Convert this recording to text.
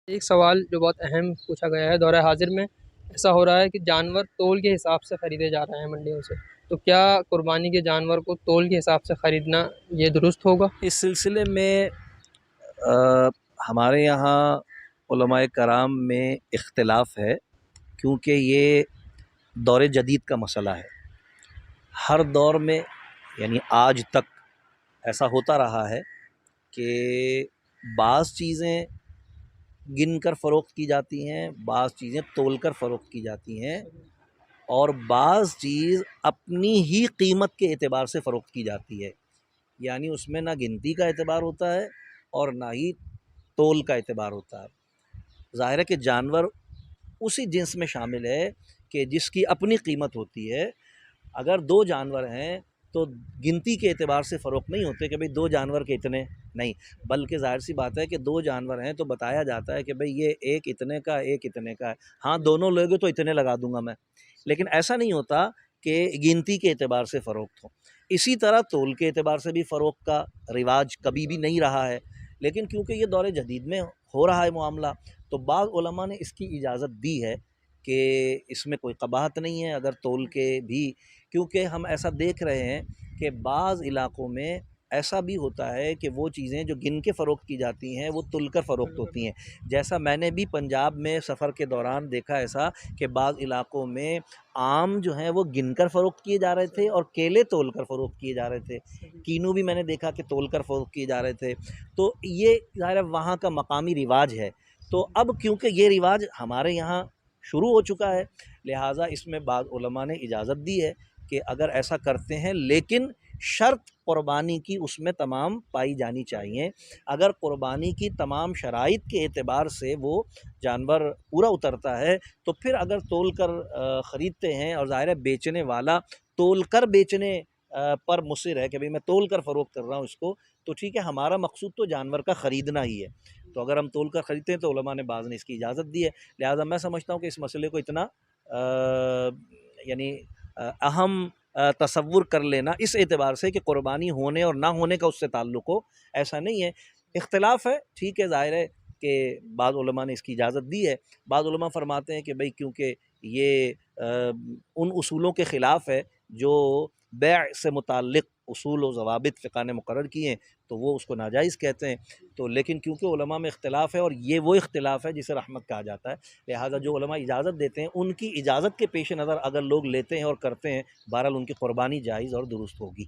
ایک سوال جو بہت اہم پوچھا گیا ہے دورہ حاضر میں، ایسا ہو رہا ہے کہ جانور تول کے حساب سے خریدے جا رہے ہیں منڈیوں سے، تو کیا قربانی کے جانور کو تول کے حساب سے خریدنا یہ درست ہوگا؟ اس سلسلے میں ہمارے یہاں علماء کرام میں اختلاف ہے، کیونکہ یہ دور جدید کا مسئلہ ہے۔ ہر دور میں یعنی آج تک ایسا ہوتا رہا ہے کہ بعض چیزیں گن کر فروخت کی جاتی ہیں، بعض چیزیں تول کر فروخت کی جاتی ہیں، اور بعض چیز اپنی ہی قیمت کے اعتبار سے فروخت کی جاتی ہے، یعنی اس میں نہ گنتی کا اعتبار ہوتا ہے اور نہ ہی تول کا اعتبار ہوتا ہے۔ ظاہر ہے کہ جانور اسی جنس میں شامل ہے کہ جس کی اپنی قیمت ہوتی ہے۔ اگر دو جانور ہیں تو گنتی کے اعتبار سے فروخت نہیں ہوتے کہ بھئی دو جانور کے اتنے نہیں، بلکہ ظاہر سی بات ہے کہ دو جانور ہیں تو بتایا جاتا ہے کہ بھئی یہ ایک اتنے کا ایک اتنے کا ہے، ہاں دونوں لوگے تو اتنے لگا دوں گا میں، لیکن ایسا نہیں ہوتا کہ گنتی کے اعتبار سے فروخت ہو۔ اسی طرح تول کے اعتبار سے بھی فروخت کا رواج کبھی بھی نہیں رہا ہے، لیکن کیونکہ یہ دور جدید میں ہو رہا ہے معاملہ، تو بعض علماء نے اس کی اجازت دی ہے کہ اس میں کوئی قباحت نہیں ہے اگر تول کے بھی، کیونکہ ہم ایسا دیکھ رہے ہیں کہ بعض علاقوں میں ایسا بھی ہوتا ہے کہ وہ چیزیں جو گن کے فروخت کی جاتی ہیں وہ تل کر فروخت ہوتی ہیں۔ جیسا میں نے بھی پنجاب میں سفر کے دوران دیکھا ایسا کہ بعض علاقوں میں آم جو ہیں وہ گن کر فروخت کیے جا رہے تھے اور کیلے تول کر فروخت کیے جا رہے تھے، کینو بھی میں نے دیکھا کہ تول کر فروخت کیے جا رہے تھے۔ تو یہ ظاہر وہاں کا مقامی رواج ہے، تو اب کیونکہ یہ رواج ہمارے یہاں شروع ہو چکا ہے، لہٰذا اس میں بعض علماء نے اجازت دی ہے کہ اگر ایسا کرتے ہیں، لیکن شرط قربانی کی اس میں تمام پائی جانی چاہیے۔ اگر قربانی کی تمام شرائط کے اعتبار سے وہ جانور پورا اترتا ہے تو پھر اگر تول کر خریدتے ہیں، اور ظاہر ہے بیچنے والا تول کر بیچنے پر مصر ہے کہ بھئی میں تول کر فروخت کر رہا ہوں اس کو، تو ٹھیک ہے، ہمارا مقصود تو جانور کا خریدنا ہی ہے، تو اگر ہم تول کر خریدتے ہیں تو علماء نے بعض نے اس کی اجازت دی ہے۔ لہٰذا میں سمجھتا ہوں کہ اس مسئلے کو اتنا یعنی اہم تصور کر لینا اس اعتبار سے کہ قربانی ہونے اور نہ ہونے کا اس سے تعلق ہو، ایسا نہیں ہے۔ اختلاف ہے، ٹھیک ہے، ظاہر ہے کہ بعض علماء نے اس کی اجازت دی ہے، بعض علماء فرماتے ہیں کہ بھئی کیونکہ یہ ان اصولوں کے خلاف ہے جو بیع سے متعلق اصول و ضوابط فقہ نے مقرر کیے ہیں، تو وہ اس کو ناجائز کہتے ہیں۔ تو لیکن کیونکہ علماء میں اختلاف ہے اور یہ وہ اختلاف ہے جسے رحمت کہا جاتا ہے، لہٰذا جو علماء اجازت دیتے ہیں ان کی اجازت کے پیش نظر اگر لوگ لیتے ہیں اور کرتے ہیں، بہرحال ان کی قربانی جائز اور درست ہوگی۔